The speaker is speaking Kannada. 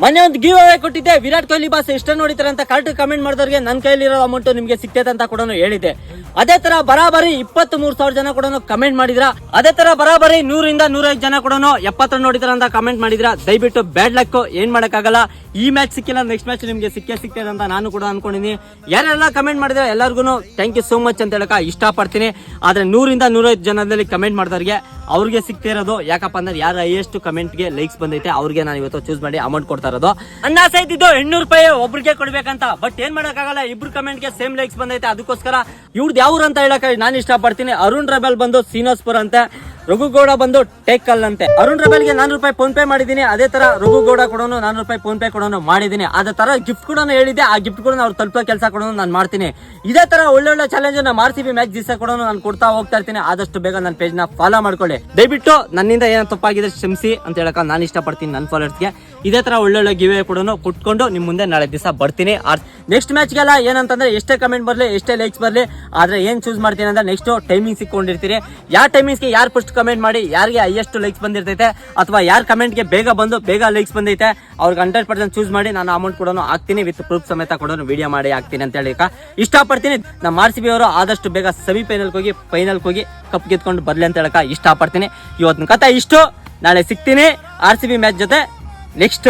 ಮೊನ್ನೆ ಒಂದು ಗಿವ್ ಅವೇ ಕೊಟ್ಟಿದ್ದೆ, ವಿರಾಟ್ ಕೊಹ್ಲಿ ಬಾಸ್ ಎಷ್ಟು ನೋಡಿತಾರೆ ಅಂತ ಕರೆಕ್ಟ್ ಕಮೆಂಟ್ ಮಾಡಿದವ್ರಿಗೆ ನನ್ನ ಕೈಲಿರೋ ಅಮೌಂಟ್ ನಿಮ್ಗೆ ಸಿಗ್ತೈತೆ ಅಂತ ಕೂಡ ಹೇಳಿದ್ದೆ. ಅದೇ ತರ ಬರಾಬರಿ 23,000 ಜನ ಕೂಡ ಕಮೆಂಟ್ ಮಾಡಿದ್ರ. ಅದೇ ತರ ಬರಾಬರಿ 100ರಿಂದ 105 ಜನ ಕೂಡ 70 ನೋಡಿದಾರ ಅಂತ ಕಮೆಂಟ್ ಮಾಡಿದ್ರ. ದಯವಿಟ್ಟು ಬ್ಯಾಡ್ ಲಕ್, ಏನ್ ಮಾಡಕ್ಕಾಗಲ್ಲ. ಈ ಮ್ಯಾಚ್ ಸಿಕ್ಕಿಲ್ಲ, ನೆಕ್ಸ್ಟ್ ಮ್ಯಾಚ್ ನಿಮ್ಗೆ ಸಿಗ್ತದೆ ಅಂತ ನಾನು ಕೂಡ ಅನ್ಕೊಂಡಿನಿ. ಯಾರೆಲ್ಲ ಕಮೆಂಟ್ ಮಾಡಿದ್ರೆ ಎಲ್ಲರಿಗೂ ಥ್ಯಾಂಕ್ ಯು ಸೋ ಮಚ್ ಅಂತ ಹೇಳಕ ಇಷ್ಟಪಡ್ತೀನಿ. ಆದ್ರೆ 100ರಿಂದ 105 ಜನದಲ್ಲಿ ಕಮೆಂಟ್ ಮಾಡಿದವ್ರಿಗೆ ಅವ್ರಿಗೆ ಸಿಗ್ತಿರೋದು ಯಾಕಪ್ಪ ಅಂದ್ರೆ ಯಾರು ಹೈಯೆಸ್ಟ್ ಕಮೆಂಟ್ಗೆ ಲೈಕ್ಸ್ ಬಂದೈತೆ ಅವ್ರಿಗೆ ನಾನು ಇವತ್ತು ಚೂಸ್ ಮಾಡಿ ಅಮೌಂಟ್ ಕೊಡ್ತಾ ಇರೋದು. ನನ್ನ ಆಸೆ ಇದ್ದಿದ್ದು 800 ರೂಪಾಯಿ ಒಬ್ರಿಗೆ ಕೊಡ್ಬೇಕಂತ, ಬಟ್ ಏನ್ ಮಾಡಕ್ಕಾಗಲ್ಲ, ಇಬ್ರು ಕಮೆಂಟ್ಗೆ ಸೇಮ್ ಲೈಕ್ಸ್ ಬಂದೈತೆ. ಅದಕ್ಕೋಸ್ಕರ ಇವ್ರದ್ದು ಯಾವ್ರು ಅಂತ ಹೇಳಕ್ ನಾನು ಇಷ್ಟಪಡ್ತೀನಿ. ಅರುಣ್ ರೆಬೆಲ್ ಬಂದು ಸೀನೋಸ್ಪುರ್ ಅಂತೆ, ರಘುಗೌಡ ಬಂದು ಟೇಕಲ್ ಅಂತೆ. ಅರುಣ್ ರೆಬೆಲ್ಗೆ 400 ರೂಪಾಯಿ ಫೋನ್ ಪೇ ಮಾಡಿದೀನಿ. ಅದೇ ತರ ರಘುಗೌಡ ಕೂಡ 400 ರೂಪಾಯಿ ಫೋನ್ ಪೇ ಕೂಡ ಮಾಡಿದೀನಿ. ಅದೇ ತರ ಗಿಫ್ಟ್ ಕೂಡ ಹೇಳಿದ್ದೆ, ಆ ಗಿಫ್ಟ್ ಕೂಡ ಅವ್ರು ತಲುಪೋ ಕೆಲಸ ಕೂಡ ನಾನು ಮಾಡ್ತೀನಿ. ಇದೇ ತರ ಒಳ್ಳೊಳ್ಳೆ ಚಾಲೆಂಜ್ RCB ಮ್ಯಾಚ್ ದಿವಸ ಕೂಡ ನಾನು ಕೊಡ್ತಾ ಹೋಗ್ತಾ ಇರ್ತೀನಿ. ಆದಷ್ಟು ಬೇಗ ನನ್ನ ಪೇಜ್ ನ ಫಾಲೋ ಮಾಡ್ಕೊಳ್ಳಿ. ದಯವಿಟ್ಟು ನನ್ನಿಂದ ಏನೋ ತಪ್ಪಾಗಿದ್ರೆ ಕ್ಷಮಿಸಿ ಅಂತ ಹೇಳಕ ನಾನು ಇಷ್ಟಪಡ್ತೀನಿ. ನನ್ನ ಫಾಲೋವರ್ಸ್ಗೆ ಇದೇ ತರ ಒಳ್ಳೊಳ್ಳೆ ಗಿವ್ ಕೂಡ ಕೊಟ್ಕೊಂಡು ನಿಮ್ ಮುಂದೆ ನಾಳೆ ದಿವಸ ಬರ್ತೀನಿ. ನೆಕ್ಸ್ಟ್ ಮ್ಯಾಚ್ಗೆಲ್ಲ ಏನಂತಂದ್ರೆ ಎಷ್ಟೇ ಕಮೆಂಟ್ ಬರ್ಲಿ, ಎಷ್ಟೇ ಲೈಕ್ಸ್ ಬರ್ಲಿ, ಆದ್ರೆ ಏನ್ ಚೂಸ್ ಮಾಡ್ತೀನಿ ಅಂದ್ರೆ ನೆಕ್ಸ್ಟ್ ಟೈಮಿಂಗ್ ಸಿಕ್ಕೊಂಡಿರ್ತೀರಿ. ಯಾವ ಟೈಮಿಂಗ್ಸ್ಗೆ ಯಾರು ಫಸ್ಟ್ ಕಮೆಂಟ್ ಮಾಡಿ ಯಾರಿಗೆ ಹೈಯೆಸ್ಟ್ ಲೈಕ್ಸ್ ಬಂದಿರ್ತೈತೆ ಅಥವಾ ಯಾರ ಕಮೆಂಟ್ಗೆ ಬೇಗ ಲೈಕ್ಸ್ ಬಂದೈತೆ ಅವ್ರಿಗೆ 100% ಚೂಸ್ ಮಾಡಿ ನಾನು ಅಮೌಂಟ್ ಕೂಡ ಹಾಕ್ತೀನಿ. ವಿತ್ ಪ್ರೂಫ್ ಸಮೇತ ಕೂಡ ವಿಡಿಯೋ ಮಾಡಿ ಹಾಕ್ತೀನಿ ಅಂತ ಹೇಳಿ ಇಷ್ಟಪಡ್ತೀನಿ. ನಮ್ಮ RCB ಅವರು ಆದಷ್ಟು ಬೇಗ ಫೈನಲ್ಗೆ ಹೋಗಿ ಕಪ್ ಗೆದ್ಕೊಂಡು ಬರ್ಲಿ ಅಂತ ಹೇಳಕ ಇಷ್ಟಪಡ್ತೀನಿ. ಇವತ್ತಿನ ಕಥೆ ಇಷ್ಟು. ನಾಳೆ ಸಿಗ್ತೀನಿ RCB ಮ್ಯಾಚ್ ಜೊತೆ ನೆಕ್ಸ್ಟ್